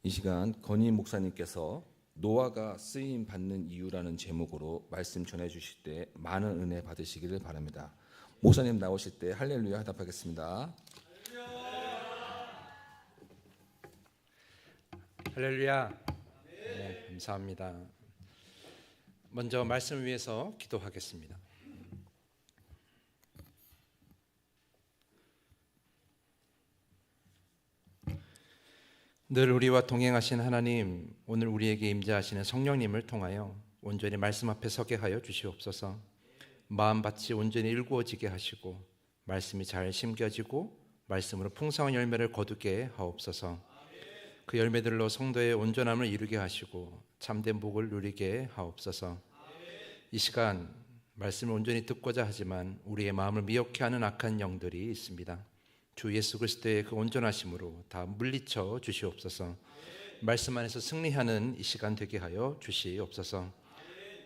이 시간 건희 목사님께서 노아가 쓰임 받는 이유라는 제목으로 말씀 전해 주실 때 많은 은혜 받으시기를 바랍니다. 목사님 나오실 때 할렐루야 답하겠습니다. 할렐루야. 네, 감사합니다. 먼저 말씀을 위해서 기도하겠습니다. 늘 우리와 동행하신 하나님, 오늘 우리에게 임재하시는 성령님을 통하여 온전히 말씀 앞에 서게 하여 주시옵소서. 마음밭이 온전히 일구어지게 하시고 말씀이 잘 심겨지고 말씀으로 풍성한 열매를 거두게 하옵소서. 그 열매들로 성도의 온전함을 이루게 하시고 참된 복을 누리게 하옵소서. 이 시간 말씀을 온전히 듣고자 하지만 우리의 마음을 미혹해 하는 악한 영들이 있습니다. 주 예수 그리스도의 그 온전하심으로 다 물리쳐 주시옵소서. 말씀 안에서 승리하는 이 시간 되게 하여 주시옵소서.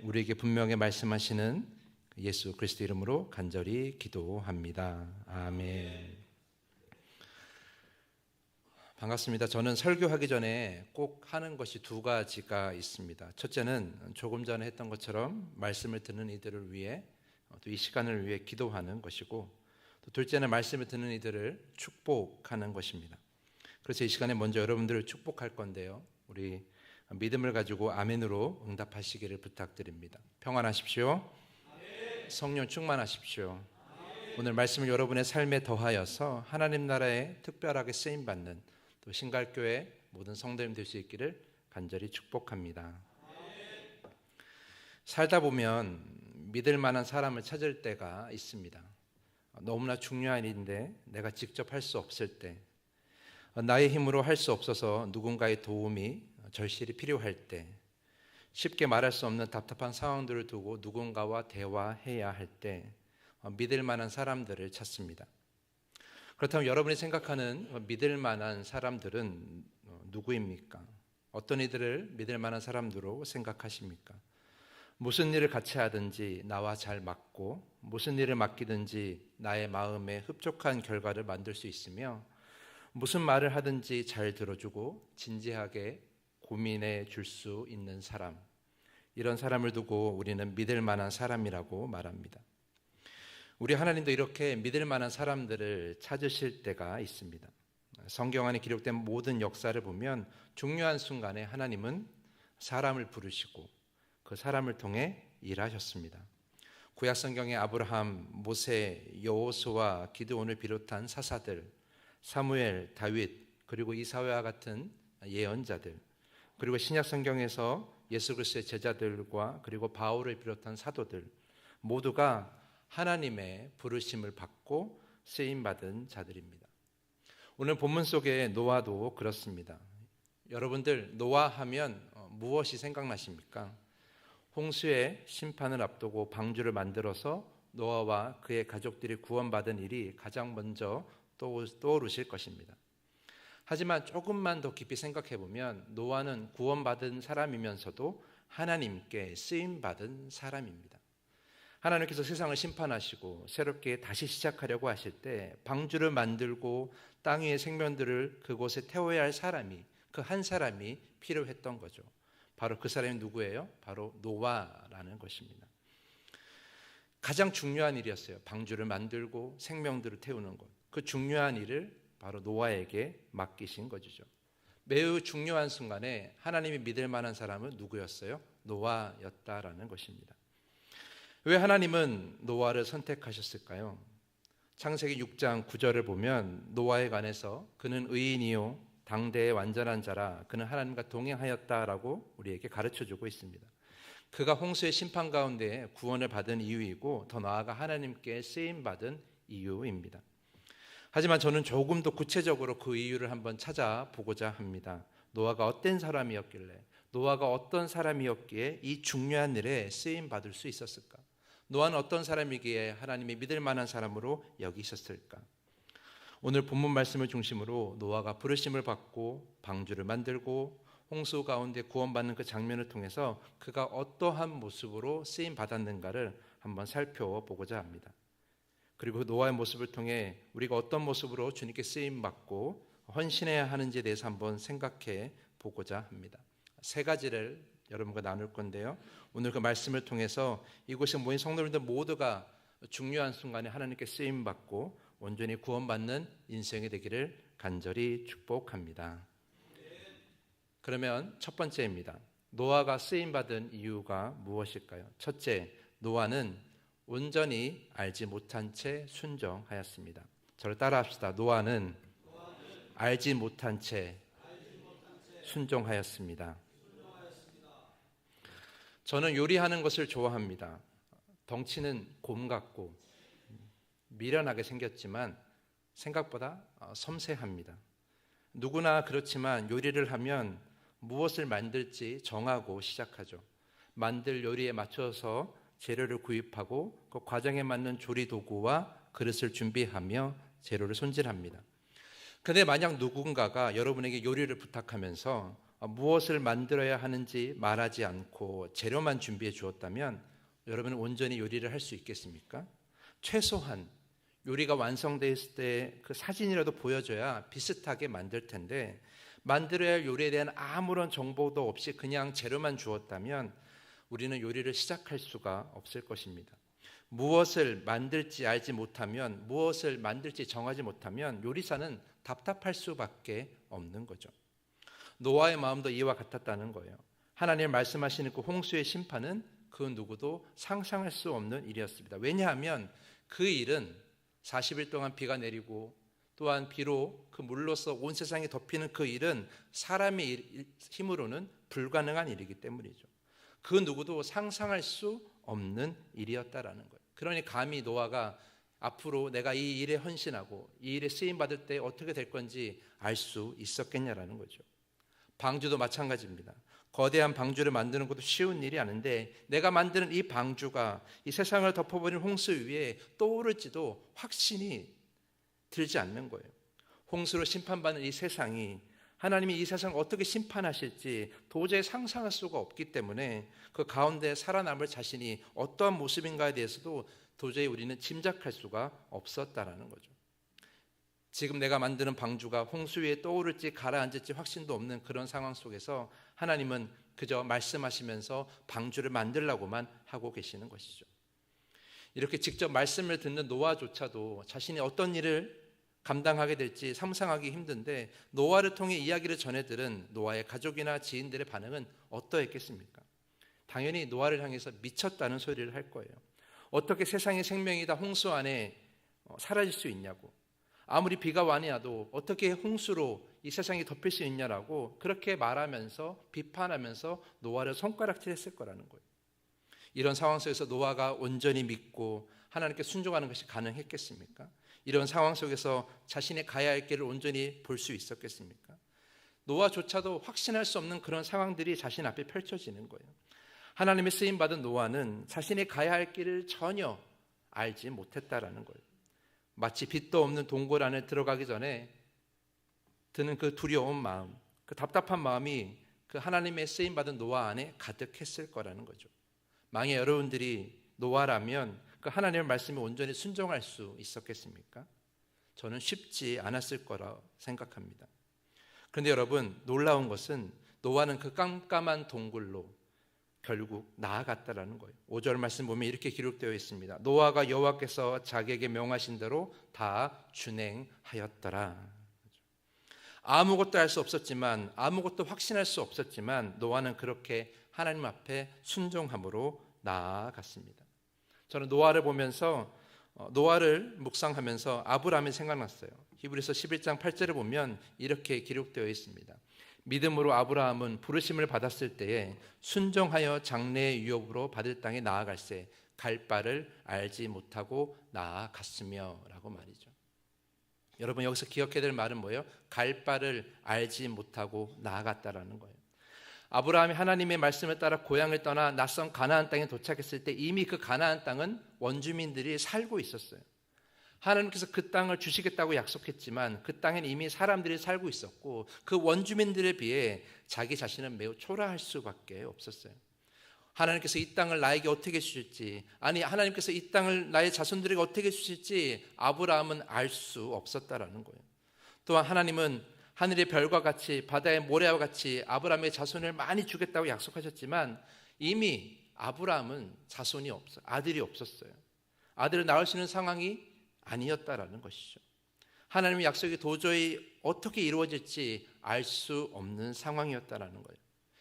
우리에게 분명히 말씀하시는 예수 그리스도 이름으로 간절히 기도합니다. 아멘. 반갑습니다. 저는 설교하기 전에 꼭 하는 것이 두 가지가 있습니다. 첫째는 조금 전에 했던 것처럼 말씀을 듣는 이들을 위해 또 이 시간을 위해 기도하는 것이고, 또 둘째는 말씀을 듣는 이들을 축복하는 것입니다. 그래서 이 시간에 먼저 여러분들을 축복할 건데요, 우리 믿음을 가지고 아멘으로 응답하시기를 부탁드립니다. 평안하십시오. 아멘. 성령 충만하십시오. 아멘. 오늘 말씀을 여러분의 삶에 더하여서 하나님 나라에 특별하게 쓰임받는 또 신갈교회 모든 성도님 될 수 있기를 간절히 축복합니다. 아멘. 살다 보면 믿을 만한 사람을 찾을 때가 있습니다. 너무나 중요한 일인데 내가 직접 할 수 없을 때, 나의 힘으로 할 수 없어서 누군가의 도움이 절실히 필요할 때, 쉽게 말할 수 없는 답답한 상황들을 두고 누군가와 대화해야 할 때 믿을 만한 사람들을 찾습니다. 그렇다면 여러분이 생각하는 믿을 만한 사람들은 누구입니까? 어떤 이들을 믿을 만한 사람들로 생각하십니까? 무슨 일을 같이 하든지 나와 잘 맞고, 무슨 일을 맡기든지 나의 마음에 흡족한 결과를 만들 수 있으며, 무슨 말을 하든지 잘 들어주고 진지하게 고민해 줄 수 있는 사람, 이런 사람을 두고 우리는 믿을 만한 사람이라고 말합니다. 우리 하나님도 이렇게 믿을 만한 사람들을 찾으실 때가 있습니다. 성경 안에 기록된 모든 역사를 보면 중요한 순간에 하나님은 사람을 부르시고 그 사람을 통해 일하셨습니다. 구약 성경의 아브라함, 모세, 여호수아, 기드온을 비롯한 사사들, 사무엘, 다윗, 그리고 이사야와 같은 예언자들, 그리고 신약 성경에서 예수 그리스도의 제자들과 그리고 바울을 비롯한 사도들, 모두가 하나님의 부르심을 받고 쓰임받은 자들입니다. 오늘 본문 속의 노아도 그렇습니다. 여러분들 노아 하면 무엇이 생각나십니까? 홍수의 심판을 앞두고 방주를 만들어서 노아와 그의 가족들이 구원받은 일이 가장 먼저 떠오르실 것입니다. 하지만 조금만 더 깊이 생각해 보면 노아는 구원받은 사람이면서도 하나님께 쓰임받은 사람입니다. 하나님께서 세상을 심판하시고 새롭게 다시 시작하려고 하실 때 방주를 만들고 땅 위의 생명들을 그곳에 태워야 할 사람이, 그 한 사람이 필요했던 거죠. 바로 그 사람이 누구예요? 바로 노아라는 것입니다. 가장 중요한 일이었어요. 방주를 만들고 생명들을 태우는 것. 그 중요한 일을 바로 노아에게 맡기신 것이죠. 매우 중요한 순간에 하나님이 믿을 만한 사람은 누구였어요? 노아였다라는 것입니다. 왜 하나님은 노아를 선택하셨을까요? 창세기 6장 9절을 보면 노아에 관해서 그는 의인이요 당대의 완전한 자라, 그는 하나님과 동행하였다라고 우리에게 가르쳐주고 있습니다. 그가 홍수의 심판 가운데 구원을 받은 이유이고 더 나아가 하나님께 쓰임받은 이유입니다. 하지만 저는 조금 더 구체적으로 그 이유를 한번 찾아보고자 합니다. 노아가 어떤 사람이었길래, 노아가 어떤 사람이었기에 이 중요한 일에 쓰임받을 수 있었을까? 노아는 어떤 사람이기에 하나님이 믿을 만한 사람으로 여기셨을까? 오늘 본문 말씀을 중심으로 노아가 부르심을 받고 방주를 만들고 홍수 가운데 구원받는 그 장면을 통해서 그가 어떠한 모습으로 쓰임 받았는가를 한번 살펴보고자 합니다. 그리고 노아의 모습을 통해 우리가 어떤 모습으로 주님께 쓰임 받고 헌신해야 하는지에 대해서 한번 생각해 보고자 합니다. 세 가지를 여러분과 나눌 건데요. 오늘 그 말씀을 통해서 이곳에 모인 성도님들 모두가 중요한 순간에 하나님께 쓰임받고 온전히 구원받는 인생이 되기를 간절히 축복합니다. 그러면 첫 번째입니다. 노아가 쓰임받은 이유가 무엇일까요? 첫째, 노아는 온전히 알지 못한 채 순종하였습니다. 저를 따라합시다. 노아는 알지 못한 채 순종하였습니다. 저는 요리하는 것을 좋아합니다. 덩치는 곰 같고 미련하게 생겼지만 생각보다 섬세합니다. 누구나 그렇지만 요리를 하면 무엇을 만들지 정하고 시작하죠. 만들 요리에 맞춰서 재료를 구입하고 그 과정에 맞는 조리 도구와 그릇을 준비하며 재료를 손질합니다. 그런데 만약 누군가가 여러분에게 요리를 부탁하면서 무엇을 만들어야 하는지 말하지 않고 재료만 준비해 주었다면 여러분은 온전히 요리를 할 수 있겠습니까? 최소한 요리가 완성되었을 때 그 사진이라도 보여줘야 비슷하게 만들 텐데 만들어야 할 요리에 대한 아무런 정보도 없이 그냥 재료만 주었다면 우리는 요리를 시작할 수가 없을 것입니다. 무엇을 만들지 알지 못하면, 무엇을 만들지 정하지 못하면 요리사는 답답할 수밖에 없는 거죠. 노아의 마음도 이와 같았다는 거예요. 하나님 말씀하시는 그 홍수의 심판은 그 누구도 상상할 수 없는 일이었습니다. 왜냐하면 그 일은 40일 동안 비가 내리고 또한 비로 그 물로서 온 세상이 덮이는 그 일은 사람의 힘으로는 불가능한 일이기 때문이죠. 그 누구도 상상할 수 없는 일이었다라는 거예요. 그러니 감히 노아가 앞으로 내가 이 일에 헌신하고 이 일에 쓰임받을 때 어떻게 될 건지 알 수 있었겠냐라는 거죠. 방주도 마찬가지입니다. 거대한 방주를 만드는 것도 쉬운 일이 아닌데 내가 만드는 이 방주가 이 세상을 덮어버린 홍수 위에 떠오를지도 확신이 들지 않는 거예요. 홍수로 심판받는 이 세상이 하나님이 이 세상을 어떻게 심판하실지 도저히 상상할 수가 없기 때문에 그 가운데 살아남을 자신이 어떠한 모습인가에 대해서도 도저히 우리는 짐작할 수가 없었다라는 거죠. 지금 내가 만드는 방주가 홍수 위에 떠오를지 가라앉을지 확신도 없는 그런 상황 속에서 하나님은 그저 말씀하시면서 방주를 만들라고만 하고 계시는 것이죠. 이렇게 직접 말씀을 듣는 노아조차도 자신이 어떤 일을 감당하게 될지 상상하기 힘든데 노아를 통해 이야기를 전해 들은 노아의 가족이나 지인들의 반응은 어떠했겠습니까? 당연히 노아를 향해서 미쳤다는 소리를 할 거예요. 어떻게 세상의 생명이 다 홍수 안에 사라질 수 있냐고, 아무리 비가 많이 와도 어떻게 홍수로 이 세상이 덮일 수 있냐라고 그렇게 말하면서 비판하면서 노아를 손가락질했을 거라는 거예요. 이런 상황 속에서 노아가 온전히 믿고 하나님께 순종하는 것이 가능했겠습니까? 이런 상황 속에서 자신의 가야 할 길을 온전히 볼 수 있었겠습니까? 노아조차도 확신할 수 없는 그런 상황들이 자신 앞에 펼쳐지는 거예요. 하나님의 쓰임받은 노아는 자신의 가야 할 길을 전혀 알지 못했다라는 거예요. 마치 빛도 없는 동굴 안에 들어가기 전에 드는 그 두려운 마음, 그 답답한 마음이 그 하나님의 쓰임받은 노아 안에 가득했을 거라는 거죠. 만약 여러분들이 노아라면 그 하나님의 말씀에 온전히 순종할 수 있었겠습니까? 저는 쉽지 않았을 거라 생각합니다. 그런데 여러분, 놀라운 것은 노아는 그 깜깜한 동굴로 결국 나아갔다라는 거예요. 5절 말씀 보면 이렇게 기록되어 있습니다. 노아가 여호와께서 자기에게 명하신 대로 다 준행하였더라. 아무것도 할 수 없었지만, 아무것도 확신할 수 없었지만 노아는 그렇게 하나님 앞에 순종함으로 나아갔습니다. 저는 노아를 보면서 노아를 묵상하면서 아브라함이 생각났어요. 히브리서 11장 8절을 보면 이렇게 기록되어 있습니다. 믿음으로 아브라함은 부르심을 받았을 때에 순종하여 장래의 유업으로 받을 땅에 나아갈새 갈 바를 알지 못하고 나아갔으며 라고 말이죠. 여러분, 여기서 기억해야 될 말은 뭐예요? 갈 바를 알지 못하고 나아갔다라는 거예요. 아브라함이 하나님의 말씀을 따라 고향을 떠나 낯선 가나안 땅에 도착했을 때 이미 그 가나안 땅은 원주민들이 살고 있었어요. 하나님께서 그 땅을 주시겠다고 약속했지만 그 땅엔 이미 사람들이 살고 있었고 그 원주민들에 비해 자기 자신은 매우 초라할 수밖에 없었어요. 하나님께서 이 땅을 나에게 어떻게 주실지, 아니 하나님께서 이 땅을 나의 자손들에게 어떻게 주실지 아브라함은 알 수 없었다라는 거예요. 또한 하나님은 하늘의 별과 같이 바다의 모래와 같이 아브라함의 자손을 많이 주겠다고 약속하셨지만 이미 아브라함은 자손이 없어 아들이 없었어요. 아들을 낳을 수 있는 상황이 아니었다라는 것이죠. 하나님의 약속이 도저히 어떻게 이루어질지 알 수 없는 상황이었다라는 거예요.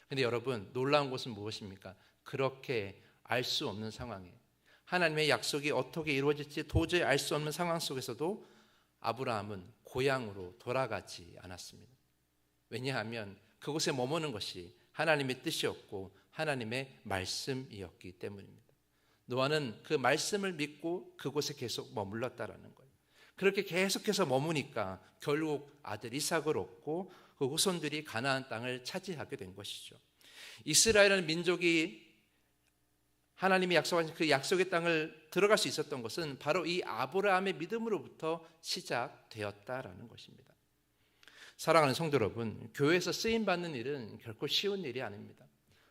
근데 여러분, 놀라운 것은 무엇입니까? 그렇게 알 수 없는 상황에 하나님의 약속이 어떻게 이루어질지 도저히 알 수 없는 상황 속에서도 아브라함은 고향으로 돌아가지 않았습니다. 왜냐하면 그곳에 머무는 것이 하나님의 뜻이었고 하나님의 말씀이었기 때문입니다. 노아는 그 말씀을 믿고 그곳에 계속 머물렀다라는 거예요. 그렇게 계속해서 머무니까 결국 아들 이삭을 얻고 그 후손들이 가나안 땅을 차지하게 된 것이죠. 이스라엘이라는 민족이 하나님이 약속하신 그 약속의 땅을 들어갈 수 있었던 것은 바로 이 아브라함의 믿음으로부터 시작되었다라는 것입니다. 사랑하는 성도 여러분, 교회에서 쓰임받는 일은 결코 쉬운 일이 아닙니다.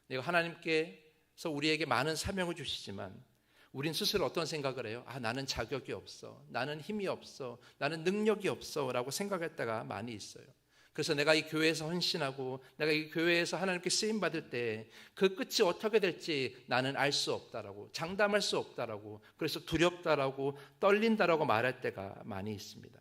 내가 하나님께서 우리에게 많은 사명을 주시지만 우린 스스로 어떤 생각을 해요? 나는 자격이 없어, 나는 힘이 없어, 나는 능력이 없어 라고 생각할 때가 많이 있어요. 그래서 내가 이 교회에서 헌신하고 내가 이 교회에서 하나님께 쓰임받을 때 그 끝이 어떻게 될지 나는 알 수 없다라고, 장담할 수 없다라고, 그래서 두렵다라고, 떨린다라고 말할 때가 많이 있습니다.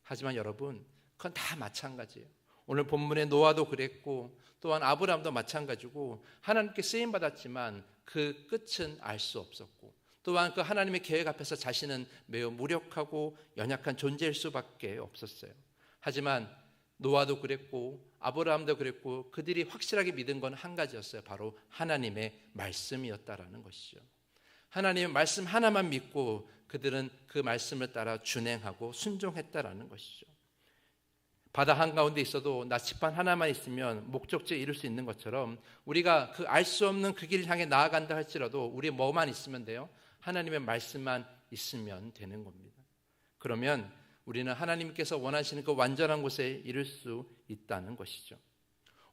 하지만 여러분, 그건 다 마찬가지예요. 오늘 본문의 노아도 그랬고 또한 아브라함도 마찬가지고 하나님께 쓰임받았지만 그 끝은 알 수 없었고 또한 그 하나님의 계획 앞에서 자신은 매우 무력하고 연약한 존재일 수밖에 없었어요. 하지만 노아도 그랬고 아브라함도 그랬고 그들이 확실하게 믿은 건 한 가지였어요. 바로 하나님의 말씀이었다라는 것이죠. 하나님의 말씀 하나만 믿고 그들은 그 말씀을 따라 준행하고 순종했다라는 것이죠. 바다 한가운데 있어도 나치판 하나만 있으면 목적지에 이룰 수 있는 것처럼 우리가 그 알 수 없는 그 길을 향해 나아간다 할지라도 우리 뭐만 있으면 돼요? 하나님의 말씀만 있으면 되는 겁니다. 그러면 우리는 하나님께서 원하시는 그 완전한 곳에 이룰 수 있다는 것이죠.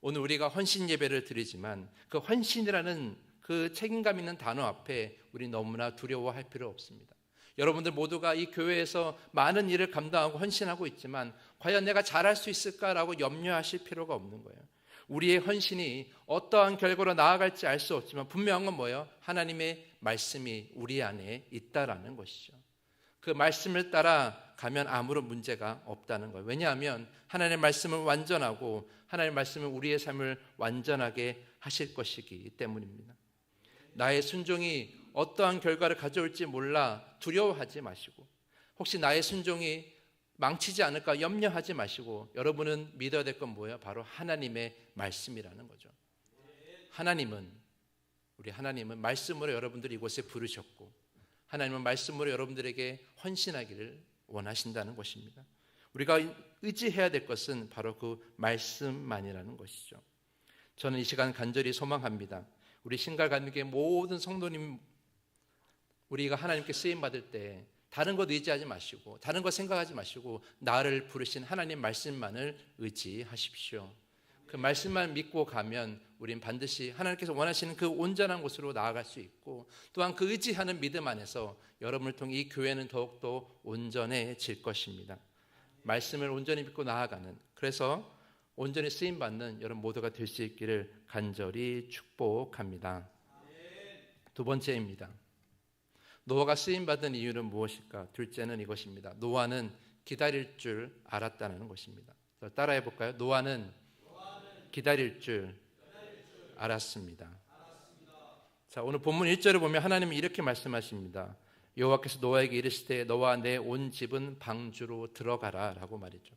오늘 우리가 헌신 예배를 드리지만 그 헌신이라는 그 책임감 있는 단어 앞에 우리 너무나 두려워할 필요 없습니다. 여러분들 모두가 이 교회에서 많은 일을 감당하고 헌신하고 있지만 과연 내가 잘할 수 있을까라고 염려하실 필요가 없는 거예요. 우리의 헌신이 어떠한 결과로 나아갈지 알 수 없지만 분명한 건 뭐예요? 하나님의 말씀이 우리 안에 있다라는 것이죠. 그 말씀을 따라 가면 아무런 문제가 없다는 거예요. 왜냐하면 하나님의 말씀은 완전하고 하나님의 말씀은 우리의 삶을 완전하게 하실 것이기 때문입니다. 나의 순종이 어떠한 결과를 가져올지 몰라 두려워하지 마시고 혹시 나의 순종이 망치지 않을까 염려하지 마시고 여러분은 믿어야 될 건 뭐예요? 바로 하나님의 말씀이라는 거죠. 우리 하나님은 말씀으로 여러분들을 이곳에 부르셨고 하나님은 말씀으로 여러분들에게 헌신하기를 원하신다는 것입니다. 우리가 의지해야 될 것은 바로 그 말씀만이라는 것이죠. 저는 이 시간 간절히 소망합니다. 우리 신갈감리교회 모든 성도님 우리가 하나님께 쓰임받을 때 다른 것 의지하지 마시고 다른 것 생각하지 마시고 나를 부르신 하나님 말씀만을 의지하십시오. 그 말씀만 믿고 가면 우린 반드시 하나님께서 원하시는 그 온전한 곳으로 나아갈 수 있고 또한 그 의지하는 믿음 안에서 여러분을 통해 이 교회는 더욱더 온전해질 것입니다. 말씀을 온전히 믿고 나아가는 그래서 온전히 쓰임받는 여러분 모두가 될 수 있기를 간절히 축복합니다. 두 번째입니다. 노아가 쓰임받은 이유는 무엇일까? 둘째는 이것입니다. 노아는 기다릴 줄 알았다는 것입니다. 따라해 볼까요? 노아는 기다릴 줄 알았습니다. 자, 오늘 본문 1절을 보면 하나님이 이렇게 말씀하십니다. 여호와께서 노아에게 이르시되 너와 내 온 집은 방주로 들어가라 라고 말이죠.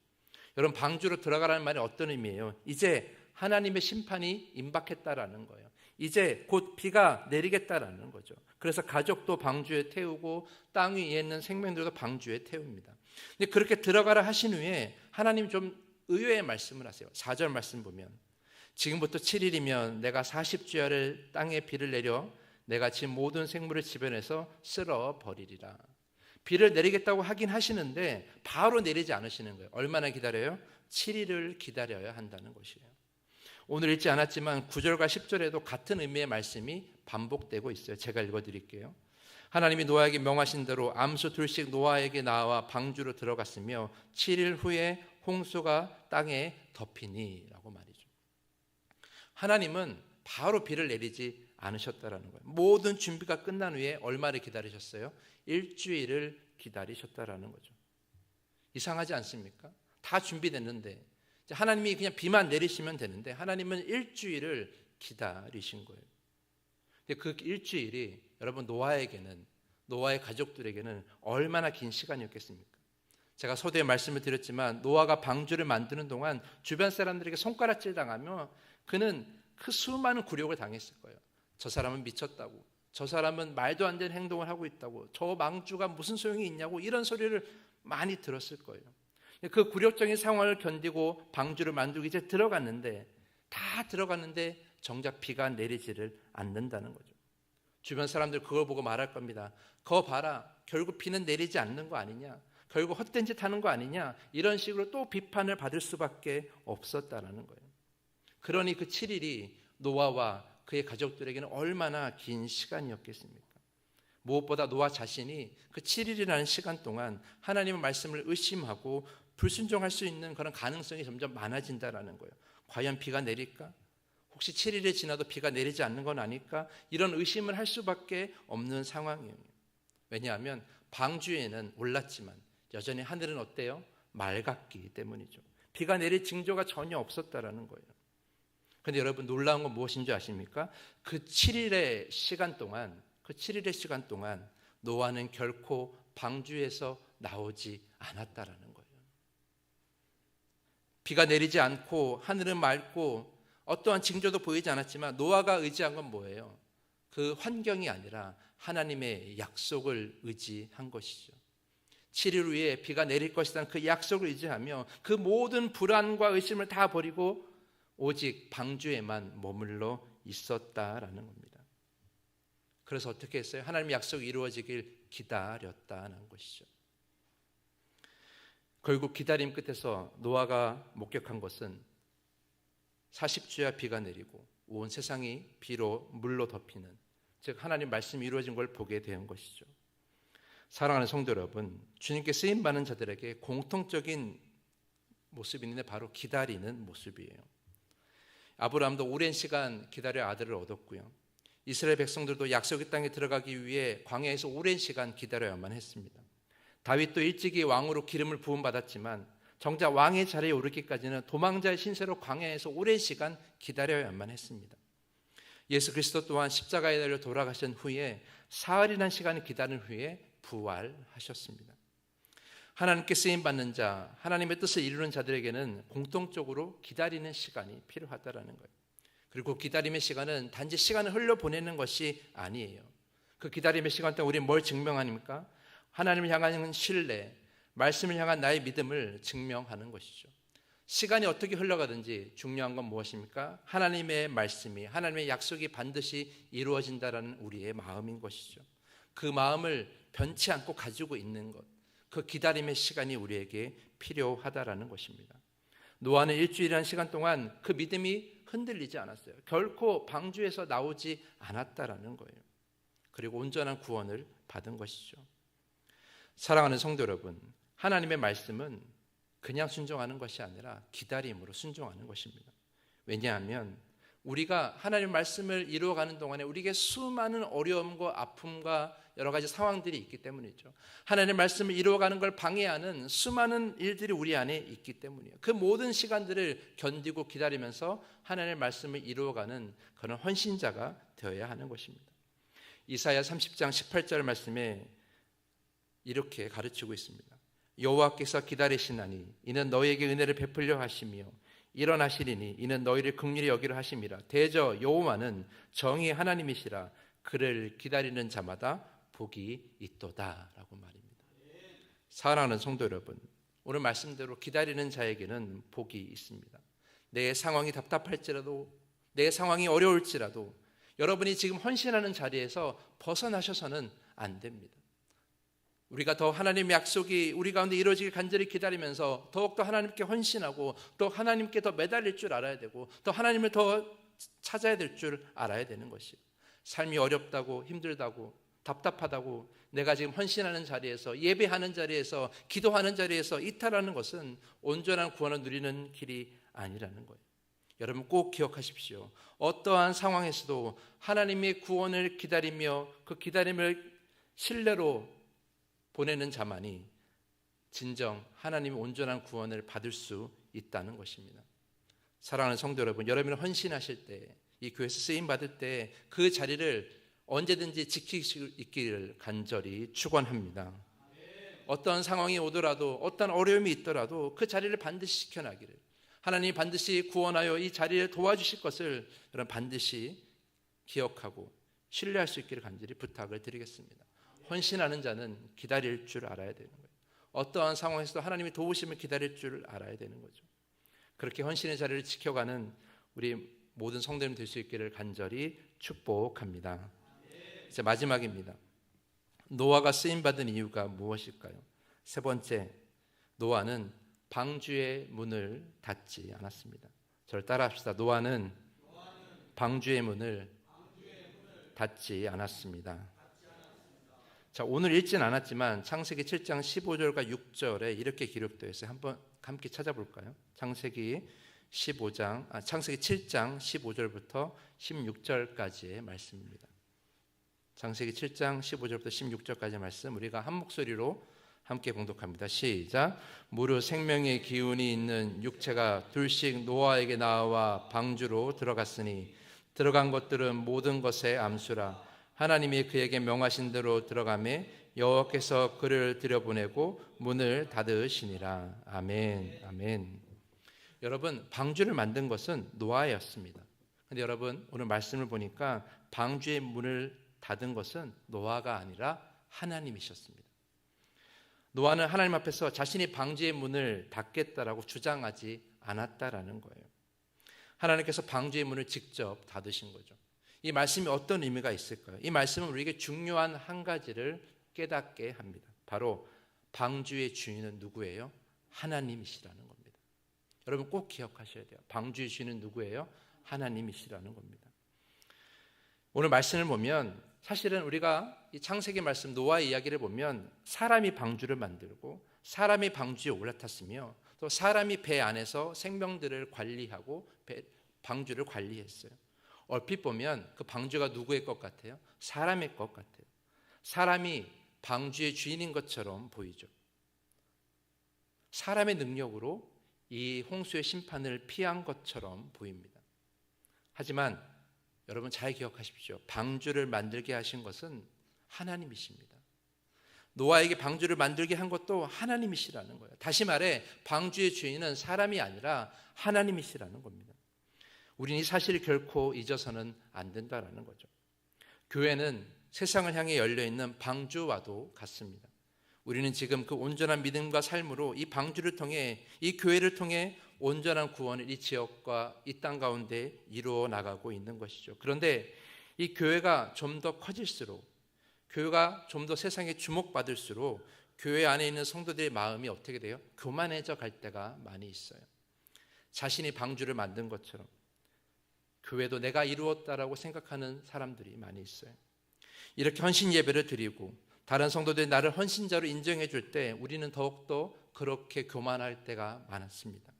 여러분 방주로 들어가라는 말이 어떤 의미예요? 이제 하나님의 심판이 임박했다라는 거예요. 이제 곧 비가 내리겠다라는 거죠. 그래서 가족도 방주에 태우고 땅 위에 있는 생명들도 방주에 태웁니다. 근데 그렇게 들어가라 하신 후에 하나님 좀 의외의 말씀을 하세요. 4절 말씀 보면 지금부터 7일이면 내가 40주야를 땅에 비를 내려 내가 진 모든 생물을 지변해서 쓸어 버리리라. 비를 내리겠다고 하긴 하시는데 바로 내리지 않으시는 거예요. 얼마나 기다려요? 7일을 기다려야 한다는 것이에요. 오늘 읽지 않았지만 9절과 10절에도 같은 의미의 말씀이 반복되고 있어요. 제가 읽어드릴게요. 하나님이 노아에게 명하신 대로 암수 둘씩 노아에게 나와 방주로 들어갔으며 7일 후에 홍수가 땅에 덮이니라고 말이죠. 하나님은 바로 비를 내리지 않으셨다라는 거예요. 모든 준비가 끝난 후에 얼마를 기다리셨어요? 일주일을 기다리셨다라는 거죠. 이상하지 않습니까? 다 준비됐는데 하나님이 그냥 비만 내리시면 되는데 하나님은 일주일을 기다리신 거예요. 근데 그 일주일이 여러분 노아에게는, 노아의 가족들에게는 얼마나 긴 시간이었겠습니까? 제가 서두에 말씀을 드렸지만 노아가 방주를 만드는 동안 주변 사람들에게 손가락질 당하며 그는 그 수많은 굴욕을 당했을 거예요. 저 사람은 미쳤다고, 저 사람은 말도 안 되는 행동을 하고 있다고, 저 방주가 무슨 소용이 있냐고, 이런 소리를 많이 들었을 거예요. 그 굴욕적인 상황을 견디고 방주를 만들기 이제 들어갔는데, 다 들어갔는데 정작 비가 내리지를 않는다는 거죠. 주변 사람들 그걸 보고 말할 겁니다. 거 봐라, 결국 비는 내리지 않는 거 아니냐, 결국 헛된 짓 하는 거 아니냐, 이런 식으로 또 비판을 받을 수밖에 없었다라는 거예요. 그러니 그 7일이 노아와 그의 가족들에게는 얼마나 긴 시간이었겠습니까? 무엇보다 노아 자신이 그 7일이라는 시간 동안 하나님의 말씀을 의심하고 불순종할 수 있는 그런 가능성이 점점 많아진다라는 거예요. 과연 비가 내릴까? 혹시 7일이 지나도 비가 내리지 않는 건 아닐까? 이런 의심을 할 수밖에 없는 상황이에요. 왜냐하면 방주에는 올랐지만 여전히 하늘은 어때요? 맑았기 때문이죠. 비가 내릴 징조가 전혀 없었다라는 거예요. 그런데 여러분 놀라운 건 무엇인지 아십니까? 그 7일의 시간 동안 노아는 결코 방주에서 나오지 않았다라는 거예요. 비가 내리지 않고 하늘은 맑고 어떠한 징조도 보이지 않았지만 노아가 의지한 건 뭐예요? 그 환경이 아니라 하나님의 약속을 의지한 것이죠. 7일 후에 비가 내릴 것이라는 그 약속을 의지하며 그 모든 불안과 의심을 다 버리고 오직 방주에만 머물러 있었다라는 겁니다. 그래서 어떻게 했어요? 하나님의 약속이 이루어지길 기다렸다는 것이죠. 결국 기다림 끝에서 노아가 목격한 것은 40주야 비가 내리고 온 세상이 비로 물로 덮이는, 즉 하나님 말씀이 이루어진 걸 보게 된 것이죠. 사랑하는 성도 여러분, 주님께 쓰임받는 자들에게 공통적인 모습이 있는데 바로 기다리는 모습이에요. 아브라함도 오랜 시간 기다려 아들을 얻었고요. 이스라엘 백성들도 약속의 땅에 들어가기 위해 광야에서 오랜 시간 기다려야만 했습니다. 다윗도 일찍이 왕으로 기름을 부음받았지만 정작 왕의 자리에 오르기까지는 도망자의 신세로 광야에서 오랜 시간 기다려야만 했습니다. 예수 그리스도 또한 십자가에 달려 돌아가신 후에 사흘이라는 시간을 기다린 후에 부활하셨습니다. 하나님께 쓰임받는 자, 하나님의 뜻을 이루는 자들에게는 공통적으로 기다리는 시간이 필요하다는 거예요. 그리고 기다림의 시간은 단지 시간을 흘려보내는 것이 아니에요. 그 기다림의 시간 동안 우리는 뭘 증명합니까? 하나님을 향한 신뢰, 말씀을 향한 나의 믿음을 증명하는 것이죠. 시간이 어떻게 흘러가든지 중요한 건 무엇입니까? 하나님의 말씀이, 하나님의 약속이 반드시 이루어진다라는 우리의 마음인 것이죠. 그 마음을 변치 않고 가지고 있는 것, 그 기다림의 시간이 우리에게 필요하다라는 것입니다. 노아는 일주일이라는 시간 동안 그 믿음이 흔들리지 않았어요. 결코 방주에서 나오지 않았다라는 거예요. 그리고 온전한 구원을 받은 것이죠. 사랑하는 성도 여러분, 하나님의 말씀은 그냥 순종하는 것이 아니라 기다림으로 순종하는 것입니다. 왜냐하면 우리가 하나님의 말씀을 이루어가는 동안에 우리에게 수많은 어려움과 아픔과 여러 가지 상황들이 있기 때문이죠. 하나님의 말씀을 이루어가는 걸 방해하는 수많은 일들이 우리 안에 있기 때문이에요. 그 모든 시간들을 견디고 기다리면서 하나님의 말씀을 이루어가는 그런 헌신자가 되어야 하는 것입니다. 이사야 30장 18절 말씀에 이렇게 가르치고 있습니다. 여호와께서 기다리시나니 이는 너희에게 은혜를 베풀려 하시며 일어나시리니 이는 너희를 긍휼히 여기려 하심이라. 대저 여호와는 정의의 하나님이시라. 그를 기다리는 자마다 복이 있도다라고 말입니다. 사랑하는 성도 여러분, 오늘 말씀대로 기다리는 자에게는 복이 있습니다. 내 상황이 답답할지라도, 내 상황이 어려울지라도 여러분이 지금 헌신하는 자리에서 벗어나셔서는 안 됩니다. 우리가 더 하나님의 약속이 우리 가운데 이루어지길 간절히 기다리면서 더욱더 하나님께 헌신하고 또 하나님께 더 매달릴 줄 알아야 되고 또 하나님을 더 찾아야 될 줄 알아야 되는 것이에요. 삶이 어렵다고 힘들다고 답답하다고 내가 지금 헌신하는 자리에서, 예배하는 자리에서, 기도하는 자리에서 이탈하는 것은 온전한 구원을 누리는 길이 아니라는 거예요. 여러분 꼭 기억하십시오. 어떠한 상황에서도 하나님의 구원을 기다리며 그 기다림을 신뢰로 보내는 자만이 진정 하나님의 온전한 구원을 받을 수 있다는 것입니다. 사랑하는 성도 여러분, 여러분이 헌신하실 때, 이 교회에서 쓰임 받을 때 그 자리를 언제든지 지킬 수 있기를 간절히 축원합니다. 어떤 상황이 오더라도, 어떤 어려움이 있더라도 그 자리를 반드시 지켜나기를, 하나님이 반드시 구원하여 이 자리를 도와주실 것을 여러분 반드시 기억하고 신뢰할 수 있기를 간절히 부탁을 드리겠습니다. 헌신하는 자는 기다릴 줄 알아야 되는 거예요. 어떠한 상황에서도 하나님이 도우심을 기다릴 줄 알아야 되는 거죠. 그렇게 헌신의 자리를 지켜가는 우리 모든 성도님 될 수 있기를 간절히 축복합니다. 이제 마지막입니다. 노아가 쓰임받은 이유가 무엇일까요? 세 번째, 노아는 방주의 문을 닫지 않았습니다. 저를 따라합시다. 노아는 방주의 문을 닫지 않았습니다. 자, 오늘 읽진 않았지만 창세기 7장 15절과 6절에 이렇게 기록되어 있어요. 한번 함께 찾아볼까요? 창세기 7장 15절부터 16절까지의 말씀입니다. 창세기 7장 15절부터 16절까지의 말씀 우리가 한 목소리로 함께 봉독합니다. 시작. 무릇 생명의 기운이 있는 육체가 둘씩 노아에게 나와 방주로 들어갔으니 들어간 것들은 모든 것의 암수라. 하나님이 그에게 명하신 대로 들어가매 여호와께서 그를 들여보내고 문을 닫으시니라. 아멘. 아멘. 여러분, 방주를 만든 것은 노아였습니다. 그런데 여러분, 오늘 말씀을 보니까 방주의 문을 닫은 것은 노아가 아니라 하나님이셨습니다. 노아는 하나님 앞에서 자신이 방주의 문을 닫겠다라고 주장하지 않았다라는 거예요. 하나님께서 방주의 문을 직접 닫으신 거죠. 이 말씀이 어떤 의미가 있을까요? 이 말씀은 우리에게 중요한 한 가지를 깨닫게 합니다. 바로 방주의 주인은 누구예요? 하나님이시라는 겁니다. 여러분 꼭 기억하셔야 돼요. 방주의 주인은 누구예요? 하나님이시라는 겁니다. 오늘 말씀을 보면 사실은 우리가 이 창세기 말씀 노아 이야기를 보면 사람이 방주를 만들고 사람이 방주에 올라탔으며 또 사람이 배 안에서 생명들을 관리하고 방주를 관리했어요. 얼핏 보면 그 방주가 누구의 것 같아요? 사람의 것 같아요. 사람이 방주의 주인인 것처럼 보이죠. 사람의 능력으로 이 홍수의 심판을 피한 것처럼 보입니다. 하지만 여러분 잘 기억하십시오. 방주를 만들게 하신 것은 하나님이십니다. 노아에게 방주를 만들게 한 것도 하나님이시라는 거예요. 다시 말해 방주의 주인은 사람이 아니라 하나님이시라는 겁니다. 우리는 이 사실을 결코 잊어서는 안 된다는 거죠. 교회는 세상을 향해 열려있는 방주와도 같습니다. 우리는 지금 그 온전한 믿음과 삶으로 이 방주를 통해, 이 교회를 통해 온전한 구원을 이 지역과 이 땅 가운데 이루어 나가고 있는 것이죠. 그런데 이 교회가 좀 더 커질수록, 교회가 좀 더 세상에 주목받을수록 교회 안에 있는 성도들의 마음이 어떻게 돼요? 교만해져 갈 때가 많이 있어요. 자신이 방주를 만든 것처럼 교회도 내가 이루었다라고 생각하는 사람들이 많이 있어요. 이렇게 헌신 예배를 드리고 다른 성도들이 나를 헌신자로 인정해 줄 때 우리는 더욱더 그렇게 교만할 때가 많았습니다.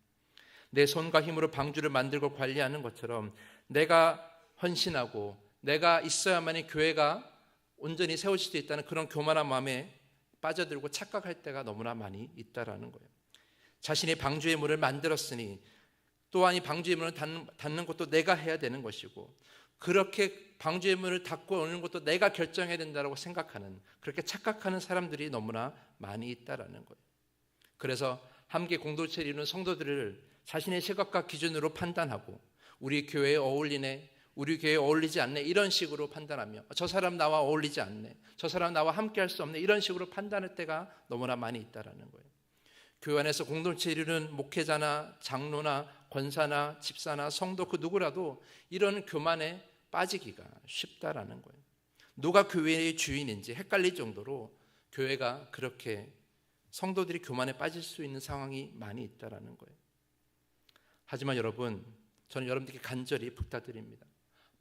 내 손과 힘으로 방주를 만들고 관리하는 것처럼 내가 헌신하고 내가 있어야만이 교회가 온전히 세워질 수 있다는 그런 교만한 마음에 빠져들고 착각할 때가 너무나 많이 있다라는 거예요. 자신이 방주의 문을 만들었으니 또한 이 방주의 문을 닫는 것도 내가 해야 되는 것이고 그렇게 방주의 문을 닫고 오는 것도 내가 결정해야 된다고 생각하는, 그렇게 착각하는 사람들이 너무나 많이 있다라는 거예요. 그래서 함께 공동체를 이루는 성도들을 자신의 시각과 기준으로 판단하고 우리 교회에 어울리네, 우리 교회에 어울리지 않네 이런 식으로 판단하며 저 사람 나와 어울리지 않네, 저 사람 나와 함께 할 수 없네 이런 식으로 판단할 때가 너무나 많이 있다라는 거예요. 교회 안에서 공동체 이루는 목회자나 장로나 권사나 집사나 성도 그 누구라도 이런 교만에 빠지기가 쉽다라는 거예요. 누가 교회의 주인인지 헷갈릴 정도로 교회가 그렇게 성도들이 교만에 빠질 수 있는 상황이 많이 있다라는 거예요. 하지만 여러분, 저는 여러분들께 간절히 부탁드립니다.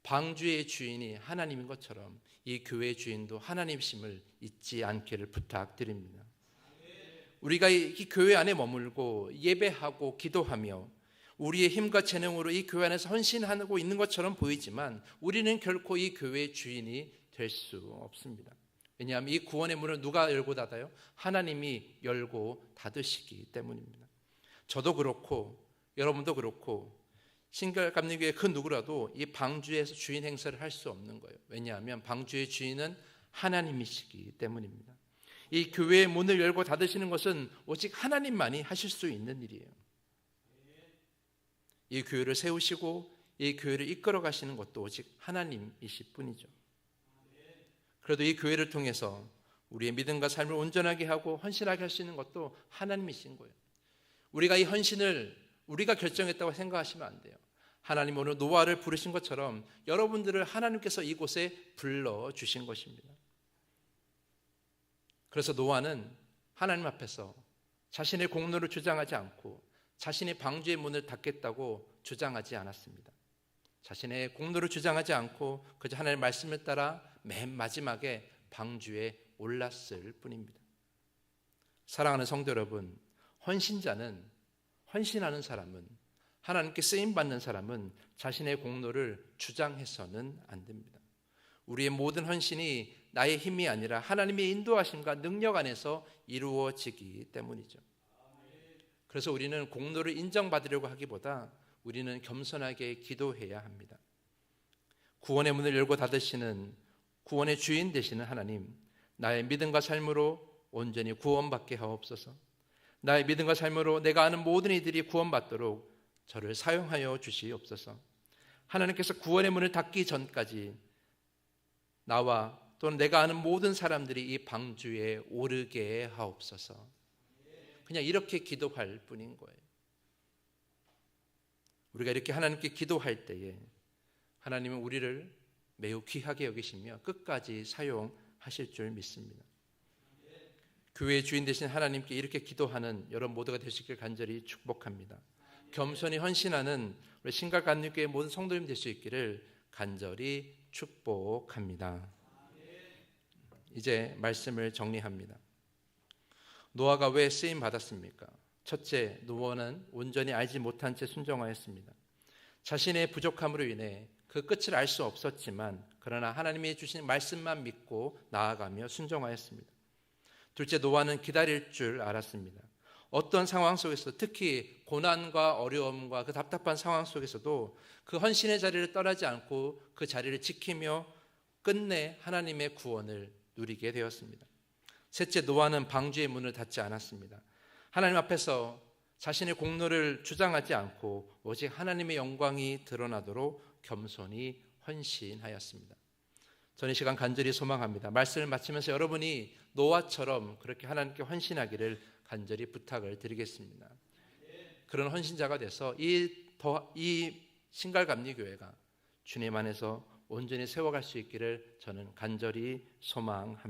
방주의 주인이 하나님인 것처럼 이 교회의 주인도 하나님이심을 잊지 않기를 부탁드립니다. 우리가 이 교회 안에 머물고 예배하고 기도하며 우리의 힘과 재능으로 이 교회 안에서 헌신하고 있는 것처럼 보이지만 우리는 결코 이 교회의 주인이 될 수 없습니다. 왜냐하면 이 구원의 문을 누가 열고 닫아요? 하나님이 열고 닫으시기 때문입니다. 저도 그렇고 여러분도 그렇고 신갈감리교회 그 누구라도 이 방주에서 주인 행사를 할 수 없는 거예요. 왜냐하면 방주의 주인은 하나님이시기 때문입니다. 이 교회의 문을 열고 닫으시는 것은 오직 하나님만이 하실 수 있는 일이에요. 이 교회를 세우시고 이 교회를 이끌어 가시는 것도 오직 하나님이실 뿐이죠. 그래도 이 교회를 통해서 우리의 믿음과 삶을 온전하게 하고 헌신하게 할 수 있는 것도 하나님이신 거예요. 우리가 이 헌신을 우리가 결정했다고 생각하시면 안 돼요. 하나님 오늘 노아를 부르신 것처럼 여러분들을 하나님께서 이곳에 불러주신 것입니다. 그래서 노아는 하나님 앞에서 자신의 공로를 주장하지 않고 자신의 방주의 문을 닫겠다고 주장하지 않았습니다. 자신의 공로를 주장하지 않고 그저 하나님의 말씀을 따라 맨 마지막에 방주에 올랐을 뿐입니다. 사랑하는 성도 여러분, 헌신하는 사람은, 하나님께 쓰임받는 사람은 자신의 공로를 주장해서는 안 됩니다. 우리의 모든 헌신이 나의 힘이 아니라 하나님의 인도하심과 능력 안에서 이루어지기 때문이죠. 그래서 우리는 공로를 인정받으려고 하기보다 우리는 겸손하게 기도해야 합니다. 구원의 문을 열고 닫으시는 구원의 주인 되시는 하나님, 나의 믿음과 삶으로 온전히 구원받게 하옵소서. 나의 믿음과 삶으로 내가 아는 모든 이들이 구원받도록 저를 사용하여 주시옵소서. 하나님께서 구원의 문을 닫기 전까지 나와 또는 내가 아는 모든 사람들이 이 방주에 오르게 하옵소서. 그냥 이렇게 기도할 뿐인 거예요. 우리가 이렇게 하나님께 기도할 때에 하나님은 우리를 매우 귀하게 여기시며 끝까지 사용하실 줄 믿습니다. 교회의 주인 되신 하나님께 이렇게 기도하는 여러분 모두가 되시길 간절히 축복합니다. 겸손히 헌신하는 우리 신갈감리교회 모든 성도님 될 수 있기를 간절히 축복합니다. 이제 말씀을 정리합니다. 노아가 왜 쓰임 받았습니까? 첫째, 노아는 온전히 알지 못한 채 순종하였습니다. 자신의 부족함으로 인해 그 끝을 알 수 없었지만 그러나 하나님이 주신 말씀만 믿고 나아가며 순종하였습니다. 둘째, 노아는 기다릴 줄 알았습니다. 어떤 상황 속에서 특히 고난과 어려움과 그 답답한 상황 속에서도 그 헌신의 자리를 떠나지 않고 그 자리를 지키며 끝내 하나님의 구원을 누리게 되었습니다. 셋째, 노아는 방주의 문을 닫지 않았습니다. 하나님 앞에서 자신의 공로를 주장하지 않고 오직 하나님의 영광이 드러나도록 겸손히 헌신하였습니다. 저는 이 시간 간절히 소망합니다. 말씀을 마치면서 여러분이 노아처럼 그렇게 하나님께 헌신하기를 간절히 부탁을 드리겠습니다. 그런 헌신자가 돼서 이 신갈감리교회가 주님 안에서 온전히 세워갈 수 있기를 저는 간절히 소망합니다.